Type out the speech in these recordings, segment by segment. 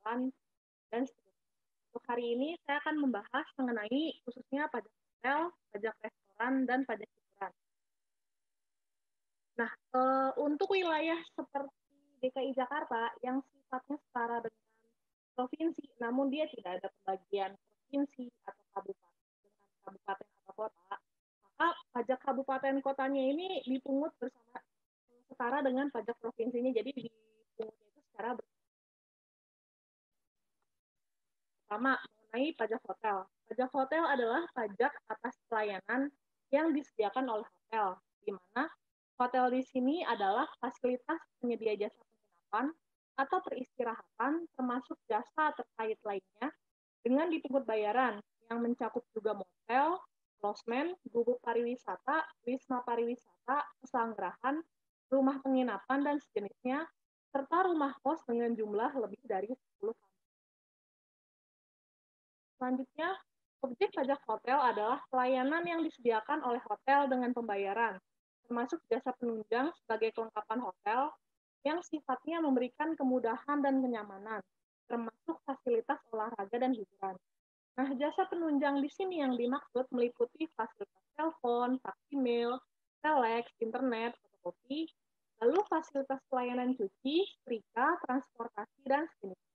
restoran, dan seterusnya. Untuk hari ini saya akan membahas mengenai khususnya pajak hotel, pajak restoran, dan pajak hiburan. Nah, untuk wilayah seperti DKI Jakarta yang sifatnya setara dengan provinsi, namun dia tidak ada pembagian provinsi atau kabupaten dengan kabupaten atau kota, maka pajak kabupaten kotanya ini dipungut bersama setara dengan pajak provinsinya, jadi dipungutnya itu secara pertama mengenai pajak hotel. Pajak hotel adalah pajak atas pelayanan yang disediakan oleh hotel, di mana hotel di sini adalah fasilitas penyedia jasa penginapan atau peristirahatan, termasuk jasa terkait lainnya, dengan dipungut bayaran yang mencakup juga motel, losmen, gubuk pariwisata, wisma pariwisata, pesanggerahan, rumah penginapan, dan sejenisnya, serta rumah kos dengan jumlah lebih dari 10 kamar. Selanjutnya, objek pajak hotel adalah pelayanan yang disediakan oleh hotel dengan pembayaran, termasuk jasa penunjang sebagai kelengkapan hotel yang sifatnya memberikan kemudahan dan kenyamanan, termasuk fasilitas olahraga dan hiburan. Nah, jasa penunjang di sini yang dimaksud meliputi fasilitas telepon, fax email, telex, internet, fotokopi, lalu fasilitas pelayanan cuci, setrika, transportasi, dan sejenisnya.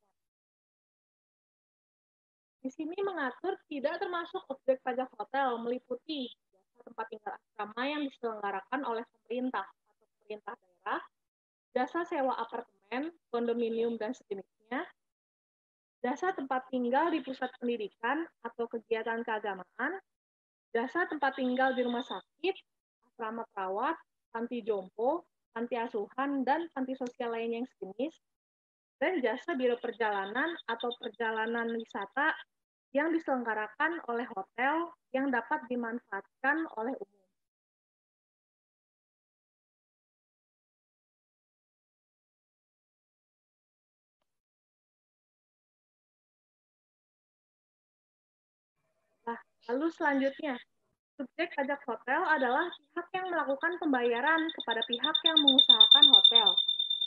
Di sini mengatur tidak termasuk objek pajak hotel meliputi jasa tempat tinggal asrama yang diselenggarakan oleh pemerintah atau pemerintah daerah, jasa sewa apartemen, kondominium, dan sejenisnya, jasa tempat tinggal di pusat pendidikan atau kegiatan keagamaan, jasa tempat tinggal di rumah sakit, asrama perawat, panti jompo, panti asuhan, dan panti sosial lain yang sejenis, dan jasa biro perjalanan atau perjalanan wisata yang diselenggarakan oleh hotel yang dapat dimanfaatkan oleh umum. Nah, lalu selanjutnya, subjek pajak hotel adalah pihak yang melakukan pembayaran kepada pihak yang mengusahakan hotel,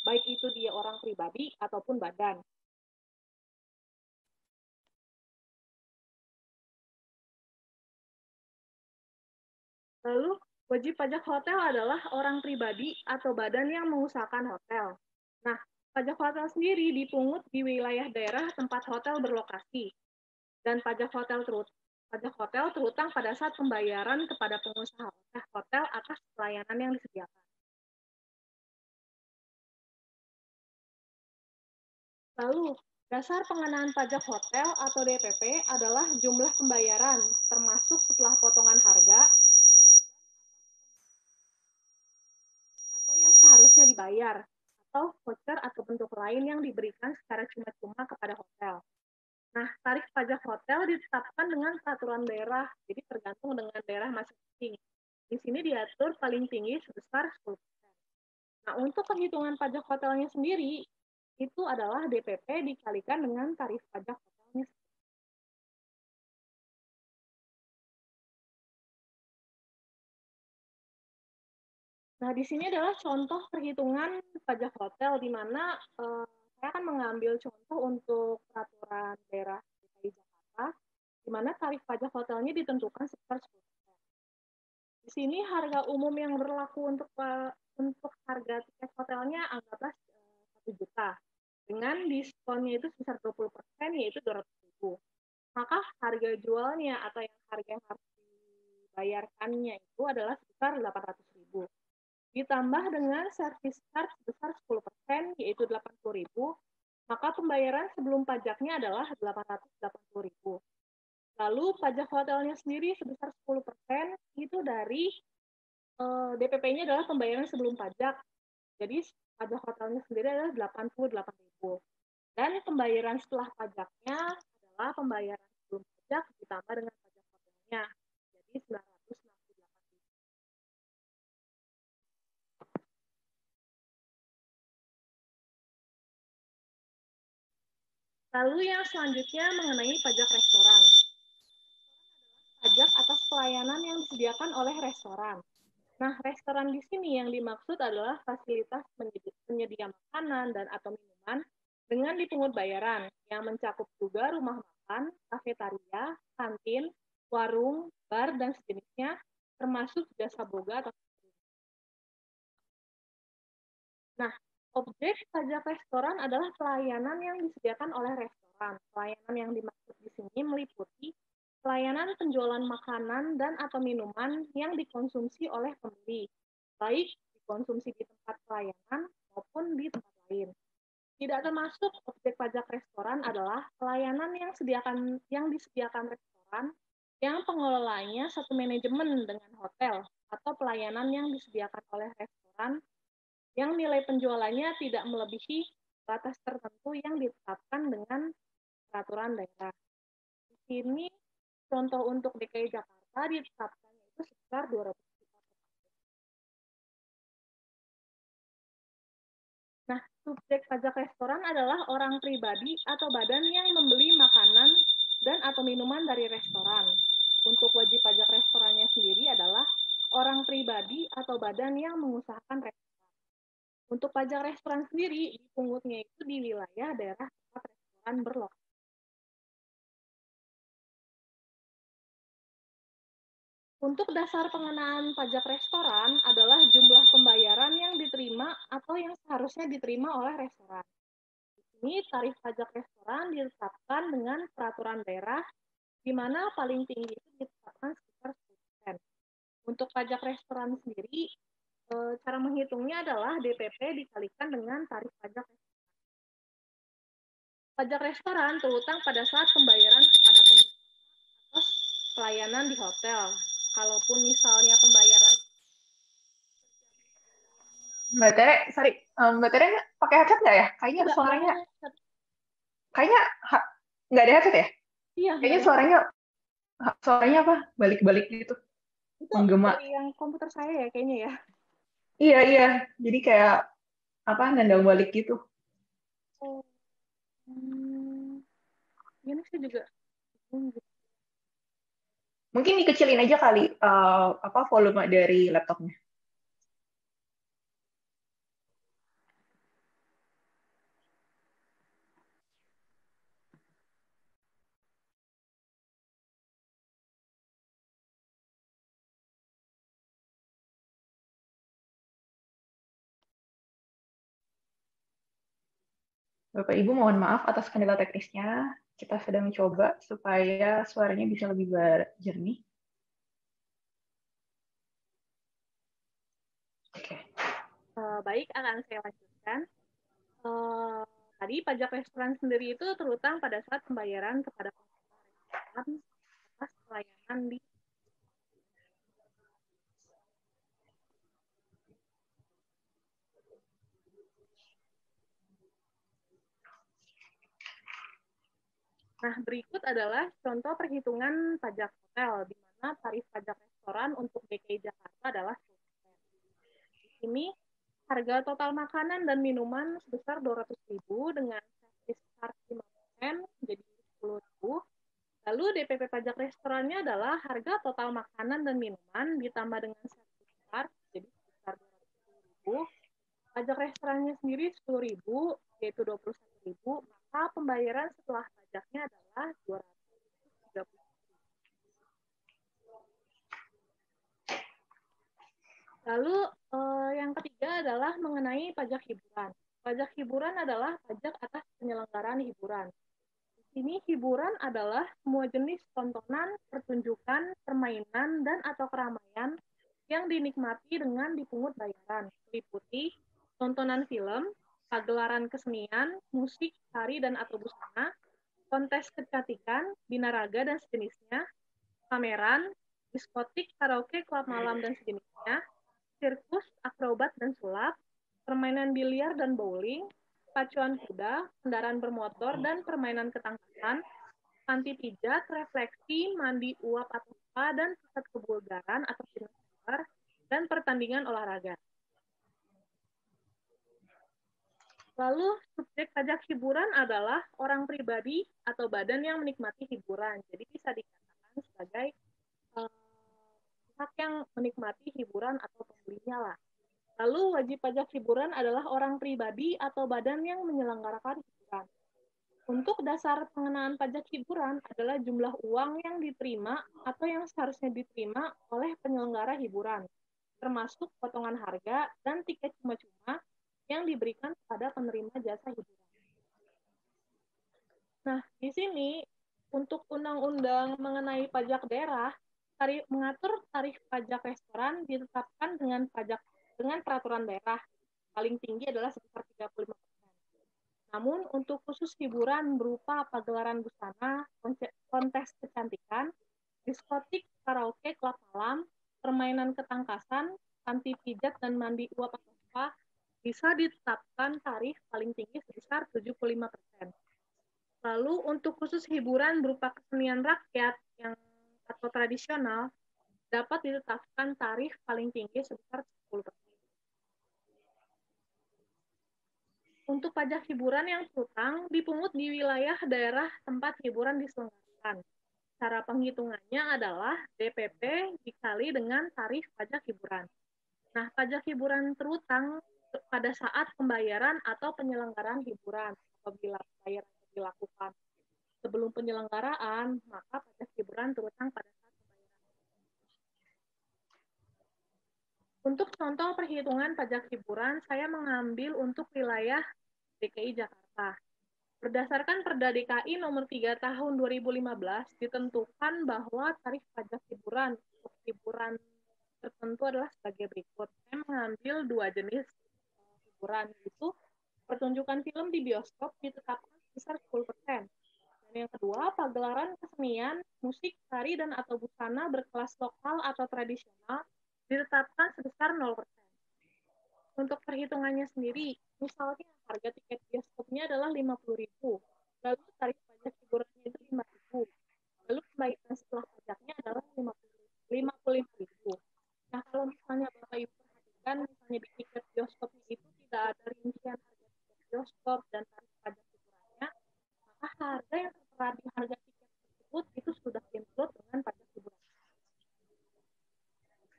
baik itu dia orang pribadi ataupun badan. Lalu, wajib pajak hotel adalah orang pribadi atau badan yang mengusahakan hotel. Nah, pajak hotel sendiri dipungut di wilayah daerah tempat hotel berlokasi, dan pajak hotel terutang pada saat pembayaran kepada pengusaha hotel atas pelayanan yang disediakan. Lalu, dasar pengenaan pajak hotel atau DPP adalah jumlah pembayaran, termasuk setelah potongan harga atau yang seharusnya dibayar, atau voucher atau bentuk lain yang diberikan secara cuma-cuma kepada hotel. Nah, tarif pajak hotel ditetapkan dengan peraturan daerah, jadi tergantung dengan daerah masing-masing. Di sini diatur paling tinggi sebesar 10%. Nah, untuk perhitungan pajak hotelnya sendiri, itu adalah DPP dikalikan dengan tarif pajak hotelnya. Nah, di sini adalah contoh perhitungan pajak hotel, di mana saya akan mengambil contoh untuk peraturan daerah DKI Jakarta, di mana tarif pajak hotelnya ditentukan sebesar 10%. Di sini harga umum yang berlaku untuk harga tiket hotelnya anggaplah 1 juta. Dengan diskonnya itu sebesar 20%, yaitu 200.000. Maka harga jualnya atau harga yang harus dibayarkannya itu adalah sebesar 800.000. Ditambah dengan service charge sebesar 10%, yaitu 80.000, maka pembayaran sebelum pajaknya adalah 880.000. Lalu pajak hotelnya sendiri sebesar 10%, itu dari DPP-nya adalah pembayaran sebelum pajak. Jadi pajak hotelnya sendiri adalah 88.000. Dan pembayaran setelah pajaknya adalah pembayaran sebelum pajak ditambah dengan pajak hotelnya. Jadi 968.000. Lalu yang selanjutnya mengenai pajak restoran. Pajak atas pelayanan yang disediakan oleh restoran. Nah, restoran di sini yang dimaksud adalah fasilitas penyedia makanan dan atau minuman dengan dipungut bayaran yang mencakup juga rumah makan, kafetaria, kantin, warung, bar, dan sejenisnya, termasuk jasa boga atau. Nah, objek pajak restoran adalah pelayanan yang disediakan oleh restoran. Pelayanan yang dimaksud di sini meliputi pelayanan penjualan makanan dan atau minuman yang dikonsumsi oleh pembeli, baik dikonsumsi di tempat pelayanan maupun di tempat lain. Tidak termasuk objek pajak restoran adalah pelayanan yang disediakan restoran yang pengelolanya satu manajemen dengan hotel atau pelayanan yang disediakan oleh restoran yang nilai penjualannya tidak melebihi batas tertentu yang ditetapkan dengan peraturan daerah. Di sini contoh untuk DKI Jakarta ditetapkannya itu sekitar 200 juta. Nah, subjek pajak restoran adalah orang pribadi atau badan yang membeli makanan dan atau minuman dari restoran. Untuk wajib pajak restorannya sendiri adalah orang pribadi atau badan yang mengusahakan restoran. Untuk pajak restoran sendiri, dipungutnya itu di wilayah daerah tempat restoran berlokasi. Untuk dasar pengenaan pajak restoran adalah jumlah pembayaran yang diterima atau yang seharusnya diterima oleh restoran. Di sini tarif pajak restoran ditetapkan dengan peraturan daerah, di mana paling tinggi itu ditetapkan sekitar 10%. Untuk pajak restoran sendiri, cara menghitungnya adalah DPP dikalikan dengan tarif pajak restoran. Pajak restoran terutang pada saat pembayaran kepada pengusaha atas pelayanan di hotel. Kalaupun misalnya pembayaran. Mbak Tere, sorry, Mbak Tere pakai headset nggak ya? Kayaknya Enggak, suaranya, headset. kayaknya nggak ada headset ya? Iya, Kayaknya suaranya apa? Balik-balik gitu, itu menggema. dari yang komputer saya ya kayaknya ya. Iya, iya. Jadi kayak apa? Nendang balik gitu. Oh, ini sih juga. Mungkin dikecilin aja kali apa volume dari laptopnya. Bapak Ibu mohon maaf atas kendala teknisnya. Kita sedang mencoba supaya suaranya bisa lebih jernih. Oke. Baik, akan saya lanjutkan. Tadi pajak restoran sendiri itu terutang pada saat pembayaran kepada pengelola restoran atas pelayanan di. Nah, berikut adalah contoh perhitungan pajak hotel, di mana tarif pajak restoran untuk DKI Jakarta adalah 10%. Di sini, harga total makanan dan minuman sebesar 200.000 dengan service charge 5%, jadi 10.000. Lalu DPP pajak restorannya adalah harga total makanan dan minuman ditambah dengan service charge, jadi sebesar 210.000. Pajak restorannya sendiri 10.000, yaitu 21.000, maka pembayaran setelah pajaknya adalah 230. Lalu yang ketiga adalah mengenai pajak hiburan. Pajak hiburan adalah pajak atas penyelenggaraan hiburan. Di sini hiburan adalah semua jenis tontonan, pertunjukan, permainan, dan atau keramaian yang dinikmati dengan dipungut bayaran, meliputi tontonan film, pagelaran kesenian, musik, tari, dan atau busana, kontes kecantikan, binaraga, dan sejenisnya, pameran, diskotik, karaoke, klub malam, dan sejenisnya, sirkus, akrobat, dan sulap, permainan biliar dan bowling, pacuan kuda, kendaraan bermotor, dan permainan ketangkasan, panti pijat, refleksi, mandi uap atau spa, dan pusat kebugaran atau fitness center, dan pertandingan olahraga. Lalu, subjek pajak hiburan adalah orang pribadi atau badan yang menikmati hiburan. Jadi bisa dikatakan sebagai pihak yang menikmati hiburan atau pembelinya lah. Lalu wajib pajak hiburan adalah orang pribadi atau badan yang menyelenggarakan hiburan. Untuk dasar pengenaan pajak hiburan adalah jumlah uang yang diterima atau yang seharusnya diterima oleh penyelenggara hiburan, termasuk potongan harga dan tiket cuma-cuma yang diberikan kepada penerima jasa hiburan. Nah, di sini untuk undang-undang mengenai pajak daerah mengatur tarif pajak restoran ditetapkan dengan peraturan daerah. Paling tinggi adalah sebesar 35%. Namun untuk khusus hiburan berupa pagelaran busana, kontes kecantikan, diskotik, karaoke, klub malam, permainan ketangkasan, panti pijat dan mandi uap atau spa bisa ditetapkan tarif paling tinggi sebesar 75%. Lalu untuk khusus hiburan berupa kesenian rakyat atau tradisional dapat ditetapkan tarif paling tinggi sebesar 10%. Untuk pajak hiburan yang piutang dipungut di wilayah daerah tempat hiburan diselenggarakan. Cara penghitungannya adalah DPP dikali dengan tarif pajak hiburan. Nah, pajak hiburan terutang pada saat pembayaran atau penyelenggaraan hiburan apabila pembayaran dilakukan sebelum penyelenggaraan, maka pajak hiburan terutang pada saat pembayaran. Untuk contoh perhitungan pajak hiburan, saya mengambil untuk wilayah DKI Jakarta. Berdasarkan Perda DKI nomor 3 tahun 2015, ditentukan bahwa tarif pajak hiburan untuk hiburan tertentu adalah sebagai berikut. Saya mengambil dua jenis hiburan, yaitu pertunjukan film di bioskop ditetapkan sebesar 10%. Dan yang kedua, pagelaran kesenian, musik, tari, dan atau busana berkelas lokal atau tradisional ditetapkan sebesar 0%. Untuk perhitungannya sendiri, misalnya harga tiket bioskopnya adalah 50.000, lalu tarif pajak hiburannya itu 5.000, lalu pembayaran setelah pajaknya adalah 55.000. Nah, kalau misalnya Bapak Ibu perhatikan, misalnya di tiket bioskopnya itu tidak ada rincian harga tiket bioskop dan tarif pajak hiburannya, maka harga yang tertera di harga tiket tersebut itu sudah include dengan pajak hiburan.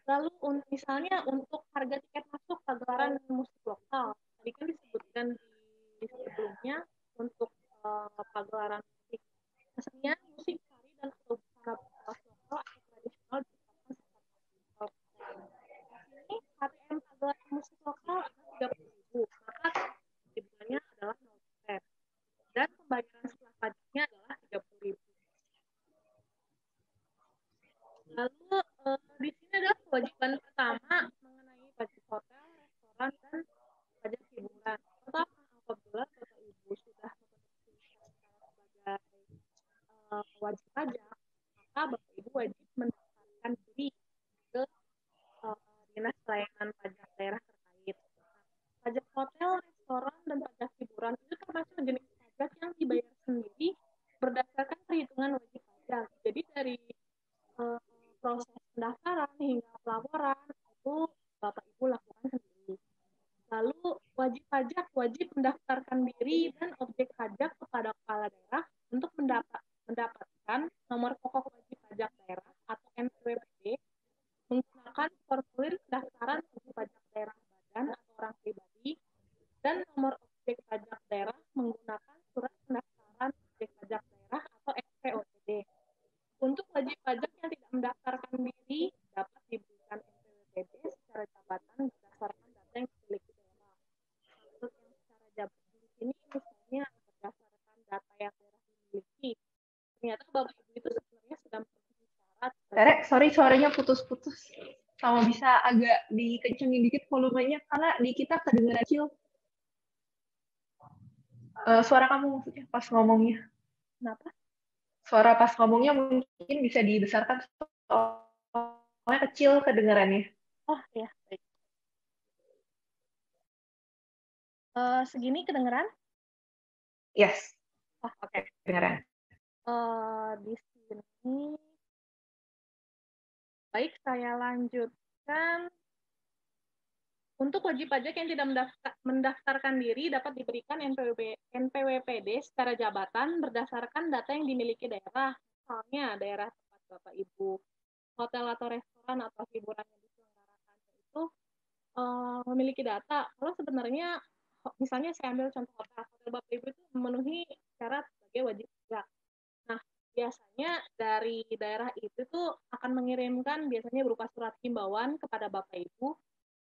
Lalu misalnya untuk harga tiket masuk pagelaran musik lokal, tadi kan disebutkan di sebelumnya untuk pagelaran musik kesenian, musik, tari, dan atau busana berkelas lokal atau tradisional ditetapkan sekitar 10%. Di sini HTM pagelaran musik lokal adalah 30.000, maka hiburannya adalah 0%. Dan pembayaran setelah pajaknya adalah 30.000. Lalu di sini adalah kewajiban pertama mengenai pajak hotel, restoran, dan pajak hiburan. Pertama, apabila Bapak Ibu sudah memenuhi syarat sebagai wajib pajak, maka Bapak Ibu wajib mendaftarkan diri ke Dinas Pelayanan Pajak Daerah terkait. Pajak hotel, restoran, dan pajak hiburan itu termasuk jenis pajak yang dibayar sendiri berdasarkan perhitungan wajib pajak. Jadi dari proses pendaftaran hingga pelaporan itu Bapak Ibu lakukan sendiri. Lalu wajib pajak wajib mendaftarkan diri dan objek pajak kepada kepala daerah untuk mendapatkan nomor pokok wajib pajak daerah atau NPWP menggunakan formulir pendaftaran wajib pajak daerah badan atau orang pribadi dan nomor objek pajak daerah menggunakan surat pendaftaran objek pajak daerah atau SPOPD. Untuk wajib pajak yang tidak mendaftarkan diri dapat diberikan NPWP secara jabatan berdasarkan data yang dimiliki daerah. Maksud yang secara jabatan di sini misalnya berdasarkan data yang daerah dimiliki. Ternyata Bapak Ibu itu sebenarnya sudah memenuhi syarat. Tere, sorry suaranya putus-putus. Sama bisa agak dikencengin dikit volumenya karena di kita kedengeran kecil. Suara kamu maksudnya pas ngomongnya. Kenapa? Suara pas ngomongnya mungkin bisa dibesarkan soalnya kecil kedengarannya. Oh ya, baik. Segini kedengeran? Yes. Oh, oke. Kedengeran. Di sini, baik saya lanjutkan. Untuk wajib pajak yang tidak mendaftarkan diri dapat diberikan NPWPD secara jabatan berdasarkan data yang dimiliki daerah. Misalnya daerah tempat Bapak Ibu hotel atau restoran atau hiburan yang diselenggarakan itu memiliki data kalau sebenarnya misalnya saya ambil contoh hotel Bapak Ibu itu memenuhi syarat sebagai wajib pajak. Nah, biasanya dari daerah itu tuh akan mengirimkan biasanya berupa surat himbauan kepada Bapak Ibu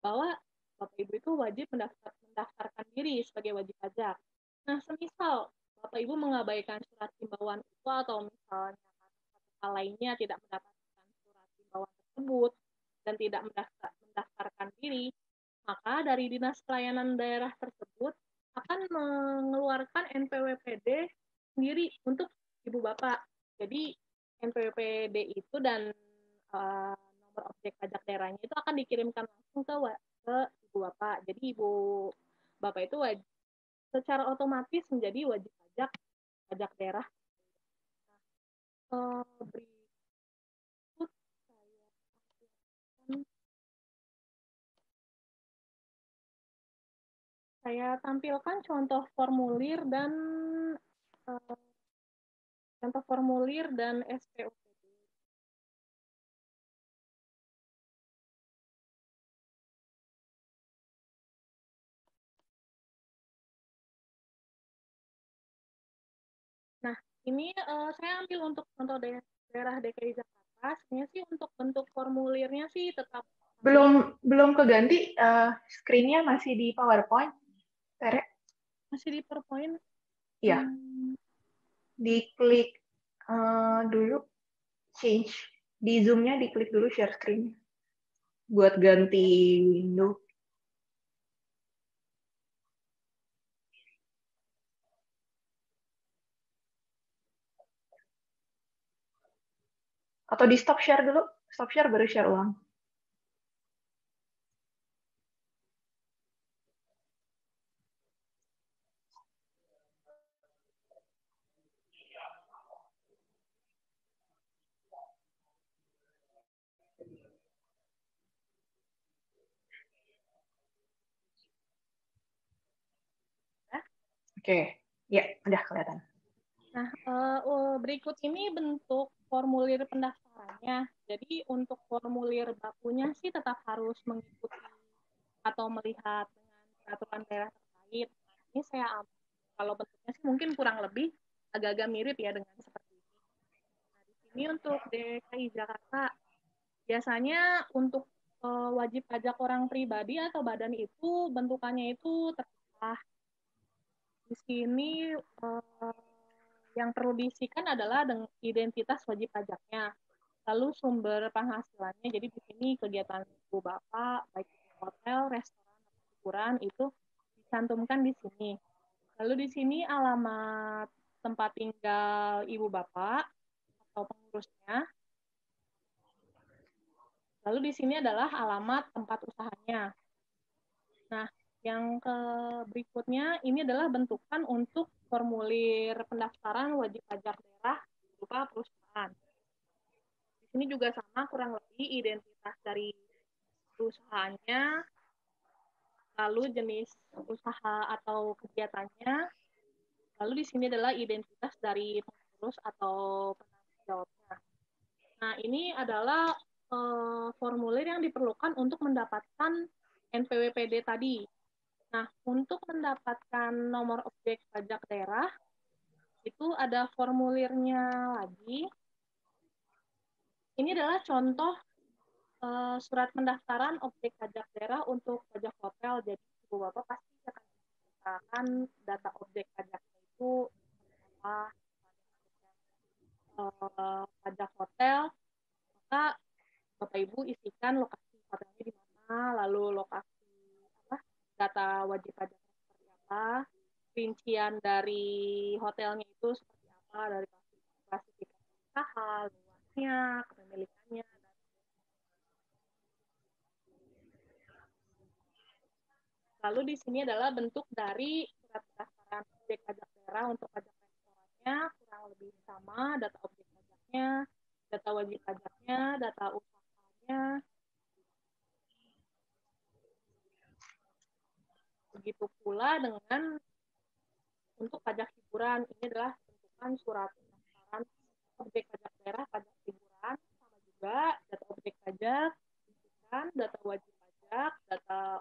bahwa Bapak Ibu itu wajib mendaftarkan diri sebagai wajib pajak. Nah, semisal Bapak Ibu mengabaikan surat himbauan itu atau misalnya hal lainnya tidak mendapatkan surat himbauan tersebut dan tidak mendaftarkan diri, maka dari Dinas Pelayanan Daerah tersebut akan mengeluarkan NPWPD sendiri untuk Ibu Bapak. Jadi NPWPD itu dan nomor objek pajak daerahnya itu akan dikirimkan langsung ke Ibu Bapak. Jadi Ibu Bapak itu secara otomatis menjadi wajib pajak daerah. Berikut saya tampilkan contoh formulir dan SPOP. Nah, ini saya ambil untuk contoh daerah DKI Jakarta. Sebenarnya sih untuk bentuk formulirnya sih tetap belum keganti, screen-nya masih di PowerPoint, Tere? Masih di PowerPoint? Iya. Diklik dulu, change. Di Zoom-nya diklik dulu share screen buat ganti window. Atau di stop share dulu, stop share baru share ulang. Oke, ya udah kelihatan. Nah, berikut ini bentuk formulir pendaftarannya. Jadi untuk formulir bakunya sih tetap harus mengikuti atau melihat dengan peraturan daerah terkait. Ini saya kalau bentuknya sih mungkin kurang lebih agak-agak mirip ya dengan seperti ini. Nah, di sini untuk DKI Jakarta biasanya untuk wajib pajak orang pribadi atau badan itu bentukannya itu terpisah. Di sini yang perlu diisikan adalah identitas wajib pajaknya, lalu sumber penghasilannya. Jadi di sini kegiatan ibu bapak, baik hotel, restoran, atau hiburan itu dicantumkan di sini. Lalu di sini alamat tempat tinggal ibu bapak atau pengurusnya. Lalu di sini adalah alamat tempat usahanya. Nah, yang berikutnya ini adalah bentukan untuk formulir pendaftaran wajib pajak daerah berupa perusahaan. Di sini juga sama kurang lebih identitas dari perusahaannya, lalu jenis usaha atau kegiatannya, lalu di sini adalah identitas dari pengurus atau penanggung jawabnya. Nah, ini adalah formulir yang diperlukan untuk mendapatkan NPWPD tadi. Nah, untuk mendapatkan nomor objek pajak daerah, itu ada formulirnya lagi. Ini adalah contoh surat pendaftaran objek pajak daerah untuk pajak hotel. Jadi, Ibu Bapak pasti akan menggunakan data objek pajaknya itu apa, pajak hotel, maka Bapak Ibu isikan lokasi hotelnya di mana, lalu lokasi apa, data wajib pajaknya seperti apa, rincian dari hotelnya itu seperti apa, dari klasifikasi usaha, luasnya, kepemilikannya. Lalu di sini adalah bentuk dari surat pendaftaran objek pajak daerah untuk pajak restorannya, kurang lebih sama, data objek pajaknya, data wajib pajaknya, data usahanya. Begitu pula dengan untuk pajak hiburan, ini adalah bentukan surat pendaftaran objek pajak daerah, pajak hiburan, sama juga data objek pajak, data wajib pajak, pajak, data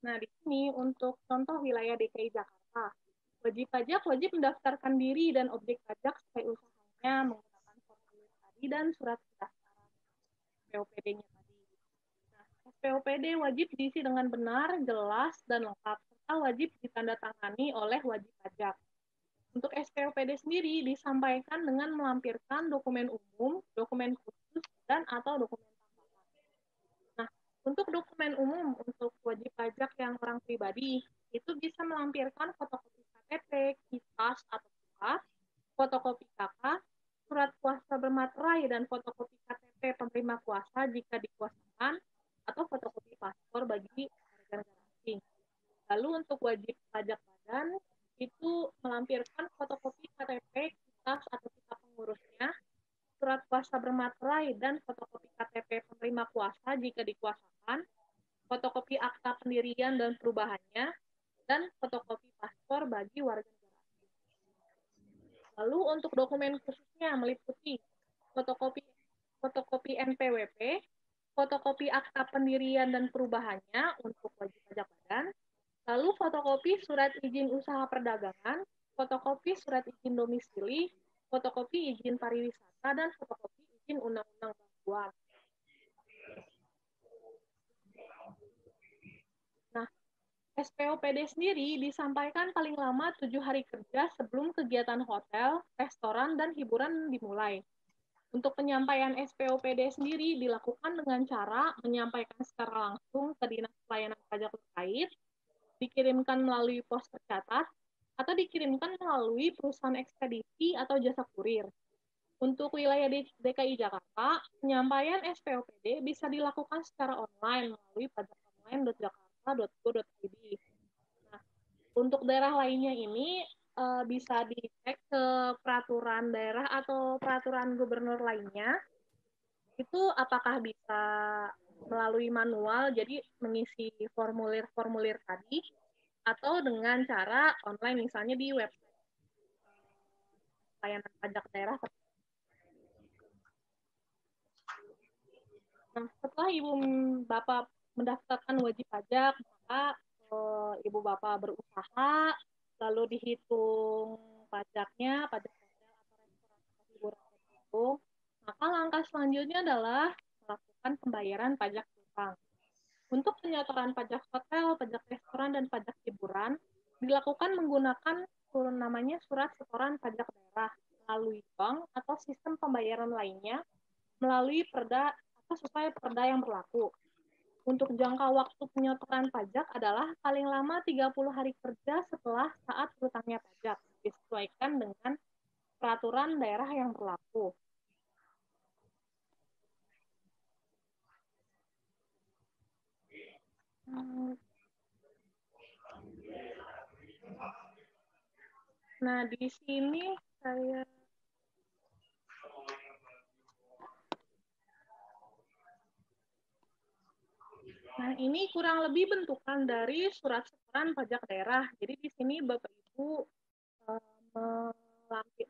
Nah, di sini untuk contoh wilayah DKI Jakarta, wajib pajak wajib mendaftarkan diri dan objek pajak sesuai usahanya menggunakan formulir tadi dan surat pendaftaran SPOPD-nya tadi. Nah, SPOPD wajib diisi dengan benar, jelas, dan lengkap, serta wajib ditandatangani oleh wajib pajak. Untuk SPOPD sendiri disampaikan dengan melampirkan dokumen umum, dokumen khusus, dan atau dokumen tambahan. Nah, untuk dokumen umum untuk wajib pajak yang orang pribadi, itu bisa melampirkan fotokopi KTP, KIPAS atau KUPAS, fotokopi KK, surat kuasa bermaterai dan fotokopi KTP penerima kuasa jika dikuasakan, atau fotokopi paspor bagi warga negara asing. Lalu untuk wajib pajak badan, itu melampirkan fotokopi KTP, KIPAS atau kitab pengurusnya, surat kuasa bermaterai dan fotokopi KTP penerima kuasa jika dikuasakan, fotokopi akta pendirian dan perubahannya, dan fotokopi paspor bagi warga negara asing. Lalu untuk dokumen khususnya meliputi fotokopi NPWP, fotokopi akta pendirian dan perubahannya untuk wajib pajak badan, lalu fotokopi surat izin usaha perdagangan, fotokopi surat izin domisili, fotokopi izin pariwisata, dan fotokopi izin undang-undang bantuan. Nah, SPOPD sendiri disampaikan paling lama 7 hari kerja sebelum kegiatan hotel, restoran, dan hiburan dimulai. Untuk penyampaian SPOPD sendiri dilakukan dengan cara menyampaikan secara langsung ke Dinas Pelayanan Pajak terkait, dikirimkan melalui pos tercatat, atau dikirimkan melalui perusahaan ekspedisi atau jasa kurir. Untuk wilayah DKI Jakarta, penyampaian SPOPD bisa dilakukan secara online melalui pajakonline.jakarta.go.id. Nah, untuk daerah lainnya ini bisa dicek ke peraturan daerah atau peraturan gubernur lainnya. Itu apakah bisa melalui manual, jadi mengisi formulir-formulir tadi, atau dengan cara online, misalnya di website layanan pajak daerah. Nah, setelah Ibu Bapak mendaftarkan wajib pajak, maka Ibu Bapak berusaha, lalu dihitung pajaknya, pajak hotel atau restoran atau hiburan terhitung, maka langkah selanjutnya adalah melakukan pembayaran pajak utang. Untuk penyetoran pajak hotel, pajak restoran, dan pajak hiburan dilakukan menggunakan namanya surat setoran pajak daerah melalui bank atau sistem pembayaran lainnya melalui perda atau sesuai perda yang berlaku. Untuk jangka waktu penyetoran pajak adalah paling lama 30 hari kerja setelah saat berutangnya pajak, disesuaikan dengan peraturan daerah yang berlaku. Nah, di sini saya Nah, ini kurang lebih bentukan dari surat setoran pajak daerah. Jadi di sini Bapak Ibu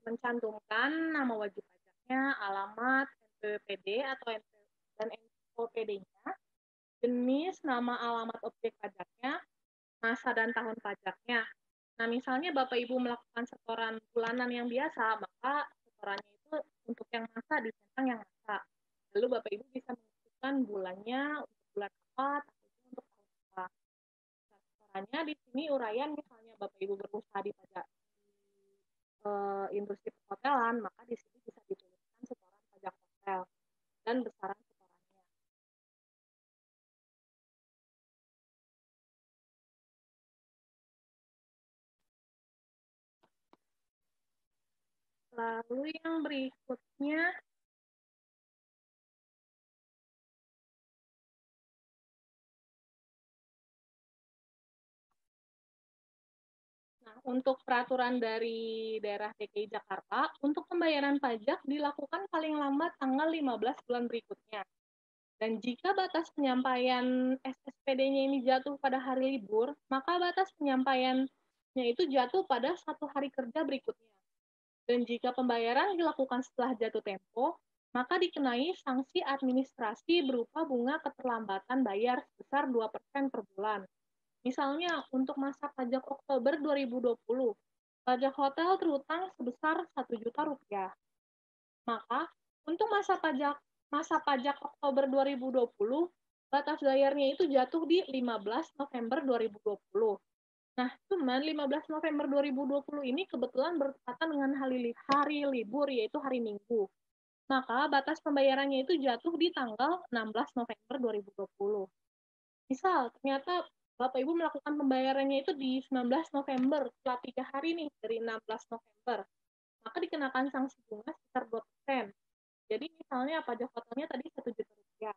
mencantumkan nama wajib pajaknya, alamat, NPWP atau dan NPWP-nya, jenis, nama, alamat objek pajaknya, masa dan tahun pajaknya. Nah, misalnya Bapak Ibu melakukan setoran bulanan yang biasa, maka setorannya itu untuk yang masa dicentang yang masa. Lalu Bapak Ibu bisa menentukan bulannya untuk bulan apa, tahunnya untuk tahun apa. Nah, setorannya di sini uraian misalnya Bapak Ibu berusaha di pajak industri perhotelan, maka di sini bisa dituliskan setoran pajak hotel dan besaran setorannya. Lalu yang berikutnya, nah untuk peraturan dari daerah DKI Jakarta, untuk pembayaran pajak dilakukan paling lambat tanggal 15 bulan berikutnya. Dan jika batas penyampaian SSPD-nya ini jatuh pada hari libur, maka batas penyampaiannya itu jatuh pada 1 hari kerja berikutnya. Dan jika pembayaran dilakukan setelah jatuh tempo, maka dikenai sanksi administrasi berupa bunga keterlambatan bayar sebesar 2% per bulan. Misalnya, untuk masa pajak Oktober 2020, pajak hotel terutang sebesar 1 juta rupiah. Maka, untuk masa pajak Oktober 2020, batas bayarnya itu jatuh di 15 November 2020. Nah, cuman 15 November 2020 ini kebetulan bertepatan dengan hari libur, yaitu hari Minggu. Maka batas pembayarannya itu jatuh di tanggal 16 November 2020. Misal, ternyata Bapak Ibu melakukan pembayarannya itu di 19 November, setelah 3 hari nih, dari 16 November, maka dikenakan sanksi bunga sekitar 2%. Jadi misalnya pajak hotelnya tadi 1 juta rupiah,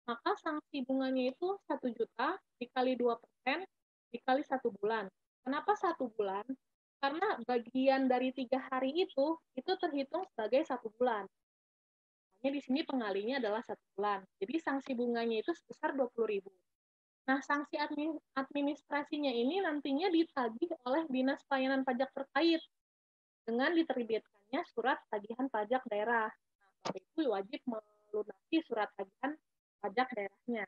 maka sanksi bunganya itu 1 juta dikali 2% dikali 1 bulan. Kenapa 1 bulan? Karena bagian dari 3 hari itu terhitung sebagai 1 bulan. Hanya di sini pengalinya adalah 1 bulan. Jadi sanksi bunganya itu sebesar 20.000. Nah, sanksi administrasinya ini nantinya ditagih oleh Dinas Pelayanan Pajak terkait dengan diterbitkannya surat tagihan pajak daerah. Nah, Bapak Ibu wajib melunasi surat tagihan pajak daerahnya.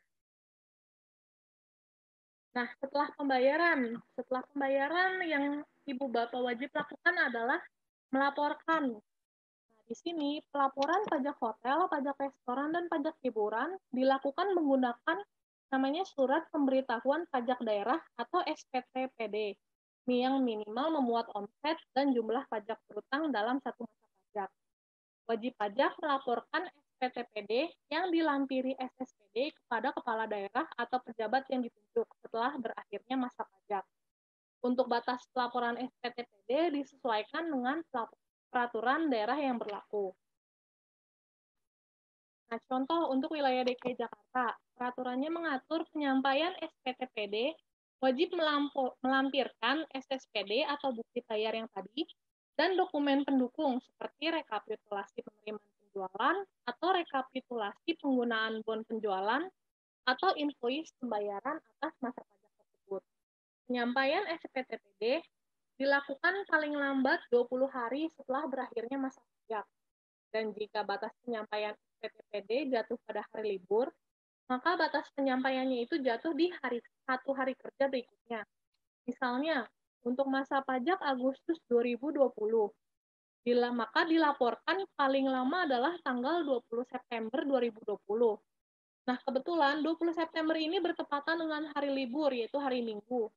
Nah, setelah pembayaran yang Ibu Bapak wajib lakukan adalah melaporkan. Nah, di sini pelaporan pajak hotel, pajak restoran, dan pajak hiburan dilakukan menggunakan namanya surat pemberitahuan pajak daerah atau SPTPD yang minimal memuat omset dan jumlah pajak berutang dalam satu masa pajak. Wajib pajak melaporkan SPTPD yang dilampiri SSPD kepada kepala daerah atau pejabat yang ditunjuk setelah berakhirnya masa pajak. Untuk batas pelaporan SPTPD disesuaikan dengan peraturan daerah yang berlaku. Nah, contoh untuk wilayah DKI Jakarta, peraturannya mengatur penyampaian SPTPD wajib melampirkan SSPD atau bukti bayar yang tadi dan dokumen pendukung seperti rekapitulasi penerimaan penjualan atau rekapitulasi penggunaan bon penjualan atau invoice pembayaran atas masa pajak tersebut. Penyampaian SPTPD dilakukan paling lambat 20 hari setelah berakhirnya masa pajak. Dan jika batas penyampaian SPTPD jatuh pada hari libur, maka batas penyampaiannya itu jatuh di 1 hari kerja berikutnya. Misalnya, untuk masa pajak Agustus 2020, maka dilaporkan paling lama adalah tanggal 20 September 2020. Nah, kebetulan 20 September ini bertepatan dengan hari libur, yaitu hari Minggu.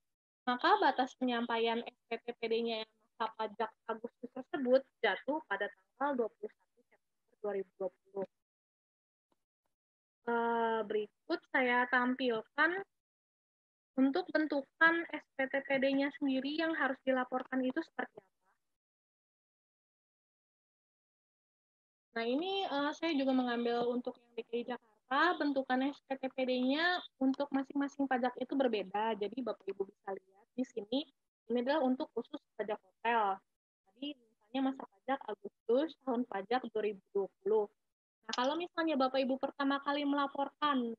Maka batas penyampaian SPTPD-nya yang masa pajak Agustus tersebut jatuh pada tanggal 21 September 2020. Berikut saya tampilkan untuk bentukan SPTPD-nya sendiri yang harus dilaporkan itu seperti apa. Nah, ini saya juga mengambil untuk yang DKI Jakarta, bentukan SPTPD-nya untuk masing-masing pajak itu berbeda. Jadi Bapak Ibu bisa lihat di sini, ini adalah untuk khusus pajak hotel. Tadi misalnya masa pajak Agustus tahun pajak 2020. Nah, kalau misalnya Bapak Ibu pertama kali melaporkan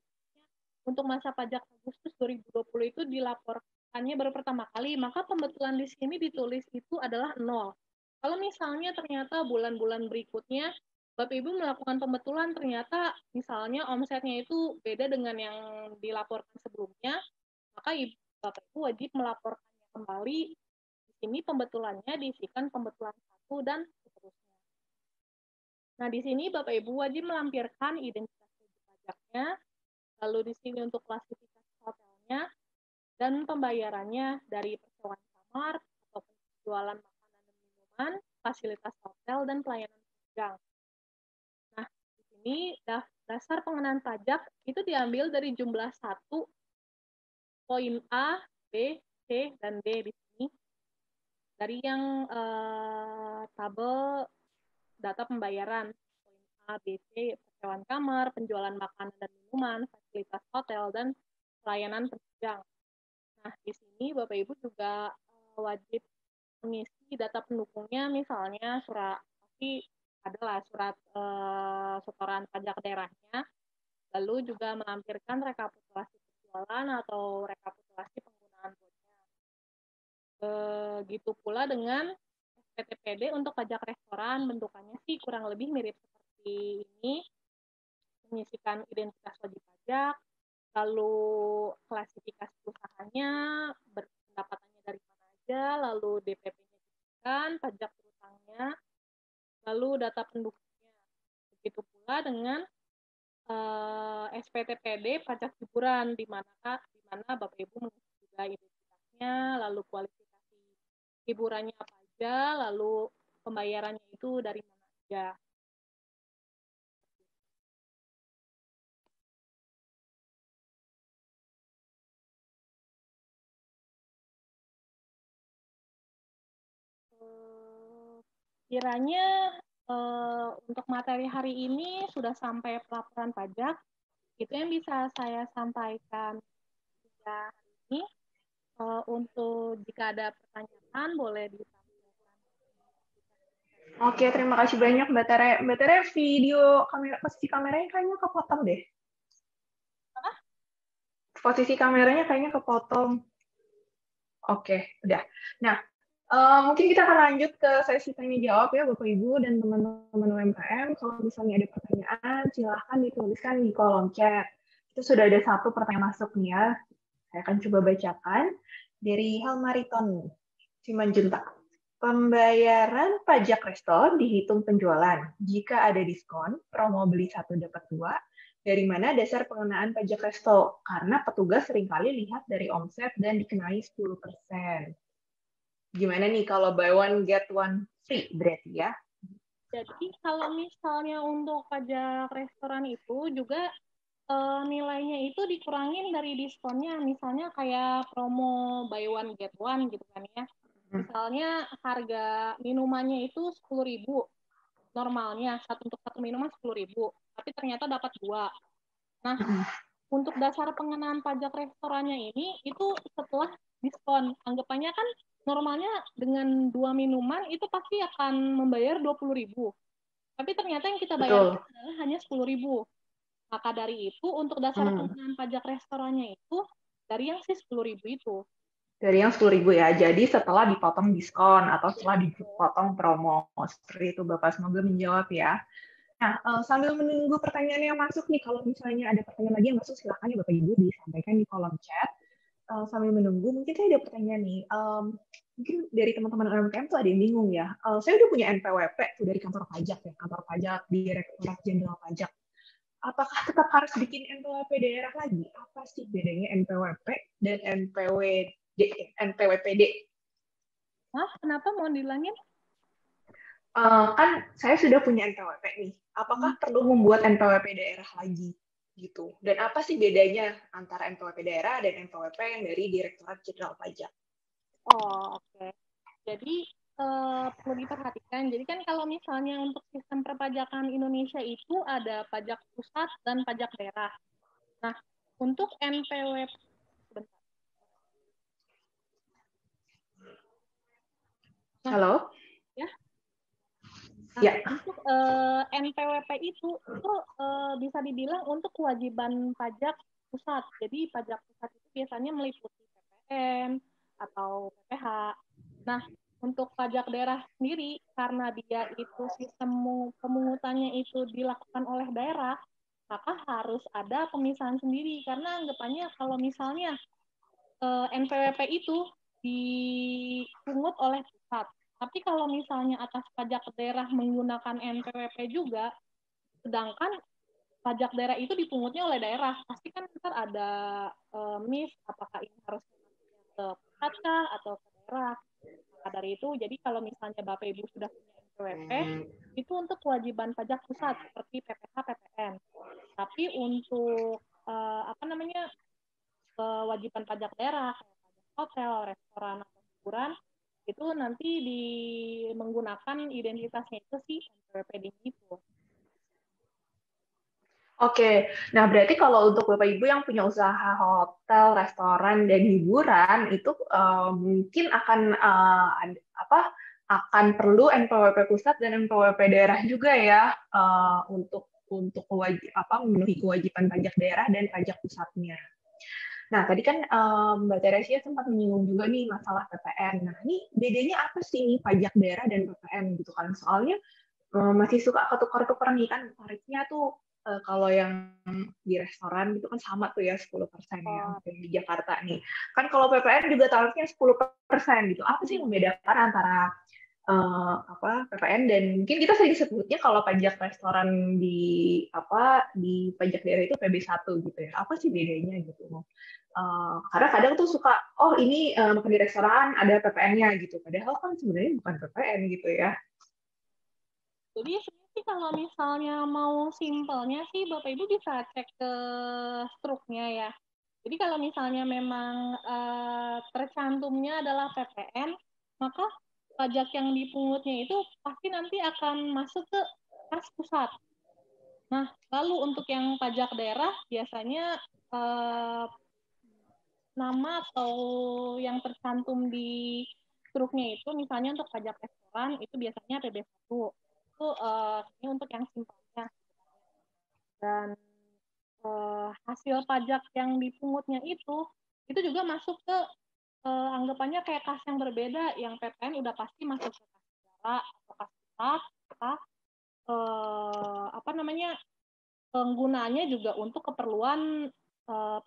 untuk masa pajak Agustus 2020 itu dilaporkannya baru pertama kali, maka pembetulan di sini ditulis itu adalah 0. Kalau misalnya ternyata bulan-bulan berikutnya Bapak Ibu melakukan pembetulan ternyata misalnya omsetnya itu beda dengan yang dilaporkan sebelumnya, maka Bapak Ibu wajib melaporkannya kembali. Di sini pembetulannya diisikan pembetulan 1 dan seterusnya. Nah, di sini Bapak Ibu wajib melampirkan identitas wajib pajaknya, lalu di sini untuk klasifikasi hotelnya, dan pembayarannya dari persewaan kamar atau penjualan makanan dan minuman, fasilitas hotel, dan pelayanan penunjang. Nah, di sini dasar pengenaan pajak itu diambil dari jumlah 1, poin A, B, C, dan D di sini. Dari yang tabel data pembayaran, poin A, B, C, persewaan kamar, penjualan makanan dan minuman, fasilitas hotel, dan pelayanan penunjang. Nah, di sini Bapak Ibu juga wajib mengisi data pendukungnya, misalnya surat, pasti adalah surat setoran pajak daerahnya, lalu juga melampirkan rekapitulasi penjualan atau rekapitulasi penggunaan bodnya. Begitu pula dengan SPTPD untuk pajak restoran, bentukannya sih kurang lebih mirip seperti ini, mengisikan identitas wajib pajak, lalu klasifikasi usahanya, pendapatannya dari mana aja, lalu DPP-nya kan, pajak berutangnya, lalu data pendukungnya. Begitu pula dengan SPTPD pajak hiburan, di mana Bapak Ibu mengisi juga identitasnya, lalu kualifikasi hiburannya apa aja, lalu pembayarannya itu dari mana aja. Kiranya untuk materi hari ini sudah sampai pelaporan pajak. Itu yang bisa saya sampaikan hingga hari ini. Untuk jika ada pertanyaan, boleh disampaikan. Oke, terima kasih banyak Mbak Tere. Mbak Tere, video kamera, posisi kameranya kayaknya kepotong deh. Apa? Posisi kameranya kayaknya kepotong. Oke, udah. Nah, mungkin kita akan lanjut ke sesi tanya jawab ya Bapak Ibu dan teman-teman UMKM. Kalau misalnya ada pertanyaan, silahkan dituliskan di kolom chat. Itu sudah ada satu pertanyaan masuk nih ya. Saya akan coba bacakan dari Helmariton Simanjuntak. Pembayaran pajak resto dihitung penjualan. Jika ada diskon, promo beli satu dapat dua, dari mana dasar pengenaan pajak resto? Karena petugas seringkali lihat dari omset dan dikenai 10%. Gimana nih kalau buy one get one free berarti ya? Jadi kalau misalnya untuk pajak restoran itu juga nilainya itu dikurangin dari diskonnya, misalnya kayak promo buy one get one gitu kan ya. Misalnya harga minumannya itu 10.000, normalnya untuk satu minuman 10.000, tapi ternyata dapat dua. Nah, untuk dasar pengenaan pajak restorannya ini itu setelah diskon. Anggapannya kan normalnya dengan dua minuman itu pasti akan membayar 20.000. Tapi ternyata yang kita bayar adalah hanya 10.000. Maka dari itu untuk dasar pengenaan pajak restorannya itu dari yang 10.000 itu. Dari yang 10.000 ya. Jadi setelah dipotong diskon atau setelah dipotong promo. Seperti itu Bapak, semoga menjawab ya. Nah, sambil menunggu pertanyaan yang masuk nih, kalau misalnya ada pertanyaan lagi yang masuk, silakan ya Bapak Ibu disampaikan di kolom chat. Sambil menunggu, mungkin saya ada pertanyaan nih. Mungkin dari teman-teman UMKM tuh ada yang bingung ya. Saya udah punya NPWP tuh dari kantor pajak ya, kantor pajak, Direktorat Jenderal Pajak. Apakah tetap harus bikin NPWP daerah lagi? Apa sih bedanya NPWP dan NPWPD? Hah? Kenapa mau dilangin? Kan saya sudah punya NPWP nih. Apakah perlu membuat NPWP daerah lagi? Gitu. Dan apa sih bedanya antara NPWP daerah dan NPWP yang dari Direktorat Jenderal Pajak? Oh, oke. Jadi perlu diperhatikan. Jadi kan kalau misalnya untuk sistem perpajakan Indonesia itu ada pajak pusat dan pajak daerah. Nah, untuk NPWP, bentar. Nah, Halo? ya. Nah, Ya. untuk NPWP itu bisa dibilang untuk kewajiban pajak pusat. Jadi pajak pusat itu biasanya meliputi PPN atau PPH. Nah, untuk pajak daerah sendiri, karena dia itu sistem pemungutannya itu dilakukan oleh daerah, maka harus ada pemisahan sendiri. Karena anggapannya kalau misalnya NPWP itu dipungut oleh pusat, tapi kalau misalnya atas pajak daerah menggunakan NPWP juga, sedangkan pajak daerah itu dipungutnya oleh daerah, pasti kan ntar ada miss, apakah ini harus ke pusat kah atau ke daerah. Maka dari itu, jadi kalau misalnya Bapak Ibu sudah punya NPWP, itu untuk kewajiban pajak pusat seperti PPH, PPN. Tapi untuk kewajiban pajak daerah, kayak pajak hotel, restoran, atau hiburan, itu nanti menggunakan identitasnya itu sih NPWP itu. Oke, nah berarti kalau untuk Bapak Ibu yang punya usaha hotel, restoran, dan hiburan itu mungkin akan akan perlu NPWP pusat dan NPWP daerah juga ya untuk memenuhi kewajiban pajak daerah dan pajak pusatnya. Nah, tadi kan Mbak Teresia sempat menyinggung juga nih masalah PPN. Nah, ini bedanya apa sih nih pajak daerah dan PPN gitu kan? Soalnya masih suka ketukar-tukar nih kan tarifnya tuh kalau yang di restoran itu kan sama tuh ya 10% ya Oh, mungkin di Jakarta nih. Kan kalau PPN juga tarifnya 10% gitu. Apa sih yang membedakan antara PPN dan mungkin kita sering sebutnya kalau pajak restoran di pajak daerah itu PB1 gitu ya. Apa sih bedanya gitu? Karena kadang tuh suka ini makan di restoran ada PPN-nya gitu. Padahal kan sebenarnya bukan PPN gitu ya. jadi sebenarnya sih kalau misalnya mau simpelnya sih Bapak Ibu bisa cek ke struknya ya. Jadi kalau misalnya memang tercantumnya adalah PPN, maka pajak yang dipungutnya itu pasti nanti akan masuk ke kas pusat. Nah, lalu untuk yang pajak daerah biasanya eh, nama atau yang tercantum di struknya itu misalnya untuk pajak restoran itu biasanya PB1. Itu ini untuk yang simpelnya. Dan hasil pajak yang dipungutnya itu juga masuk ke anggapannya kayak kas yang berbeda, yang PPN udah pasti masuk ke kas negara atau kas pusat, kas apa namanya penggunaannya juga untuk keperluan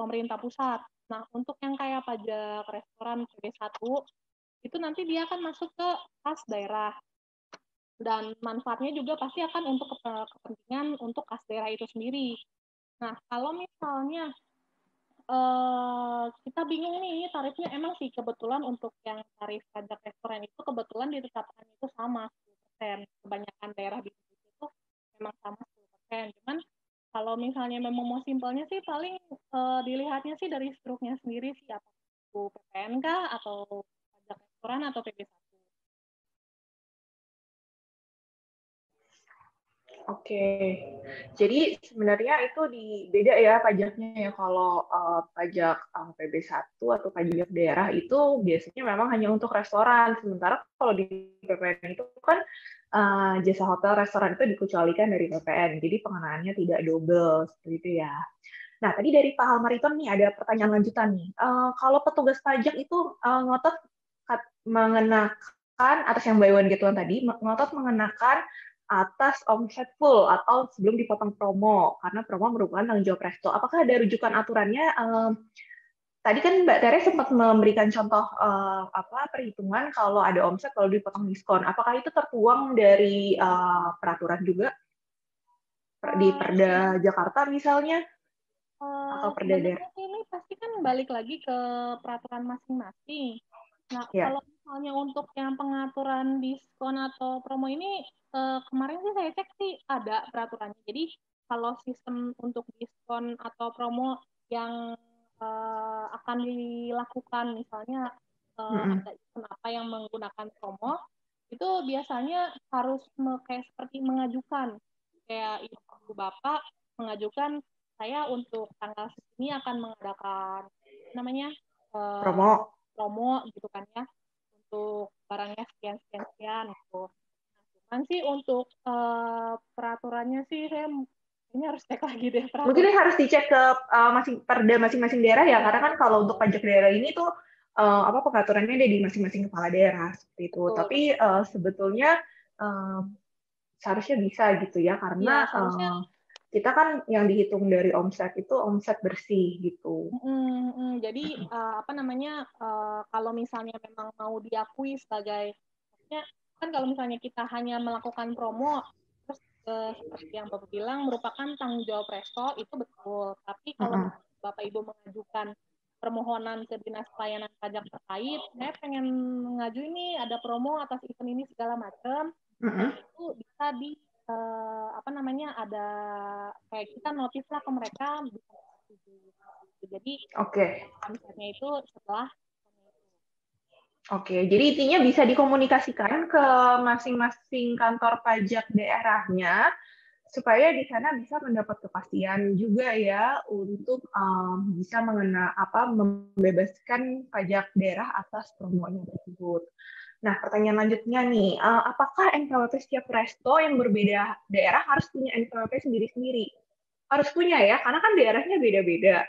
pemerintah pusat. Nah, untuk yang kayak pajak restoran PB1 itu nanti dia akan masuk ke kas daerah dan manfaatnya juga pasti akan untuk kepentingan untuk kas daerah itu sendiri. Nah, kalau misalnya kita bingung nih, ini tarifnya emang sih kebetulan untuk yang tarif pajak restoran itu kebetulan ditetapkan itu sama 10%. Kebanyakan daerah di itu memang sama 10%. Cuman kalau misalnya memang mau simpelnya sih paling dilihatnya sih dari struknya sendiri sih apa itu PPN kah atau pajak restoran atau PB1. Oke, jadi sebenarnya itu beda ya pajaknya ya kalau pajak PB1 atau pajak daerah itu biasanya memang hanya untuk restoran, sementara kalau di PPN itu kan jasa hotel restoran itu dikecualikan dari PPN, jadi pengenaannya tidak double seperti itu ya. Nah, tadi dari Pak Halmariton nih ada pertanyaan lanjutan nih. Kalau petugas pajak itu ngotot mengenakan atas yang buy one get one tadi, ngotot mengenakan atas omset full atau sebelum dipotong promo, karena promo merupakan tanggung jawab resto. Apakah ada rujukan aturannya? Tadi kan Mbak Tere sempat memberikan contoh perhitungan kalau ada omset kalau dipotong diskon. Apakah itu tertuang dari peraturan juga di Perda Jakarta misalnya atau Perda daerah? Sebenarnya ini pasti kan balik lagi ke peraturan masing-masing. Nah, Ya. kalau misalnya untuk yang pengaturan diskon atau promo ini, kemarin sih saya cek sih ada peraturannya. Jadi, kalau sistem untuk diskon atau promo yang akan dilakukan, misalnya ada event apa yang menggunakan promo, itu biasanya harus kayak seperti mengajukan. Kayak ibu bapak mengajukan saya untuk tanggal segini akan mengadakan namanya eh, Promo. promo gitu kan ya untuk barangnya sekian sekian sekian gitu. Nah, cuman sih untuk peraturannya sih saya ini harus cek lagi deh Mungkin peraturan. harus dicek ke perda masing-masing daerah ya, karena kan kalau untuk pajak daerah ini tuh pengaturannya ada di masing-masing kepala daerah seperti itu. Betul, Tapi betul. sebetulnya seharusnya bisa gitu ya, karena Iya, seharusnya. kita kan yang dihitung dari omset itu omset bersih gitu. Jadi apa namanya kalau misalnya memang mau diakui sebagai maksudnya kan kalau misalnya kita hanya melakukan promo terus seperti yang Bapak bilang merupakan tanggung jawab resto itu betul. Tapi kalau Mm-mm. misalnya Bapak Ibu mengajukan permohonan ke Dinas Pelayanan Pajak terkait, saya pengen ngaju ini ada promo atas event ini segala macam. Nah, Mm-mm. itu bisa di apa namanya ada kayak kita notif lah ke mereka bisa setuju. Jadi Oke. omsetnya itu setelah Oke, jadi intinya bisa dikomunikasikan ke masing-masing kantor pajak daerahnya supaya di sana bisa mendapat kepastian juga ya untuk bisa membebaskan pajak daerah atas promonya tersebut. Nah, pertanyaan lanjutnya nih, apakah NPWP setiap resto yang berbeda daerah harus punya NPWP sendiri-sendiri? Harus punya ya, karena kan daerahnya beda-beda.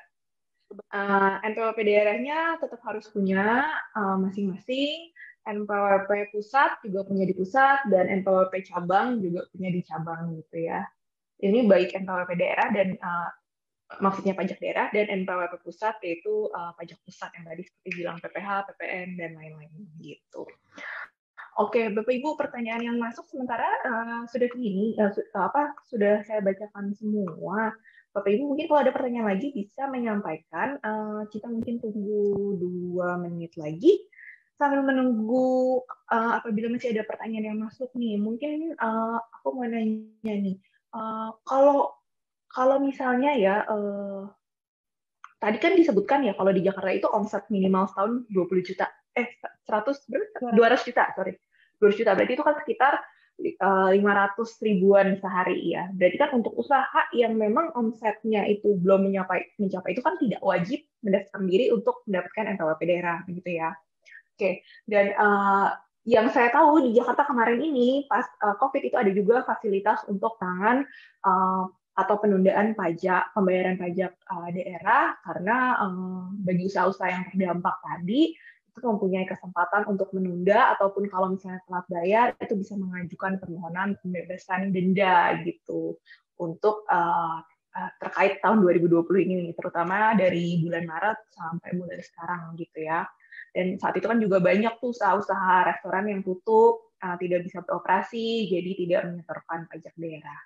NPWP daerahnya tetap harus punya masing-masing. NPWP pusat juga punya di pusat, dan NPWP cabang juga punya di cabang gitu ya. Ini baik NPWP daerah dan maksudnya pajak daerah, dan NPWP pusat yaitu pajak pusat yang tadi seperti bilang PPH, PPN, dan lain-lain gitu. Oke, Bapak Ibu, pertanyaan yang masuk sementara sudah segini, sudah saya bacakan semua. Bapak Ibu mungkin kalau ada pertanyaan lagi bisa menyampaikan. Kita mungkin tunggu 2 menit lagi sambil menunggu apabila masih ada pertanyaan yang masuk nih. Mungkin aku mau nanya nih, kalau misalnya ya tadi kan disebutkan ya kalau di Jakarta itu omset minimal setahun 20 juta. 100 berapa? 200 juta, sorry. 200 juta. Berarti itu kan sekitar 500 ribuan sehari ya. Berarti kan untuk usaha yang memang omsetnya itu belum mencapai itu kan tidak wajib mendaftarkan diri untuk mendapatkan NPWP daerah begitu ya. Oke. Dan yang saya tahu di Jakarta kemarin ini pas COVID itu ada juga fasilitas untuk tangan atau penundaan pajak, pembayaran pajak daerah karena bagi usaha-usaha yang terdampak tadi itu mempunyai kesempatan untuk menunda ataupun kalau misalnya telat bayar itu bisa mengajukan permohonan pembebasan denda gitu untuk terkait tahun 2020 ini terutama dari bulan Maret sampai bulan sekarang gitu ya. Dan saat itu kan juga banyak tuh usaha-usaha restoran yang tutup, tidak bisa beroperasi, jadi tidak menyetorkan pajak daerah.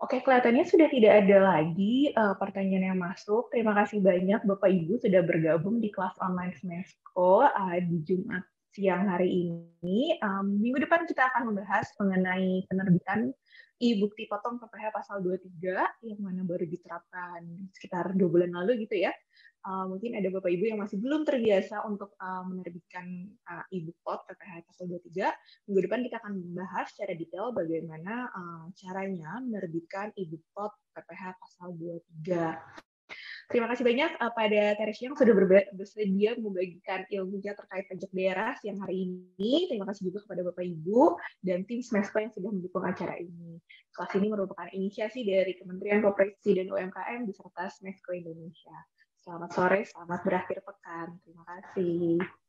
Oke, kelihatannya sudah tidak ada lagi pertanyaan yang masuk. Terima kasih banyak Bapak Ibu sudah bergabung di kelas online Smesco di Jumat siang hari ini. Minggu depan kita akan membahas mengenai penerbitan e-bukti potong PPh pasal 23 yang mana baru diterapkan sekitar 2 bulan lalu gitu ya. Mungkin ada Bapak Ibu yang masih belum terbiasa untuk menerbitkan e-book PPh pasal 23. Minggu depan kita akan membahas secara detail bagaimana caranya menerbitkan e-book PPh pasal 23. Terima kasih banyak pada Teresia yang sudah bersedia membagikan ilmunya terkait pajak daerah siang hari ini. Terima kasih juga kepada Bapak Ibu dan tim Smesco yang sudah mendukung acara ini. Kelas ini merupakan inisiasi dari Kementerian Koperasi dan UMKM beserta Smesco Indonesia. Selamat sore, selamat berakhir pekan. Terima kasih.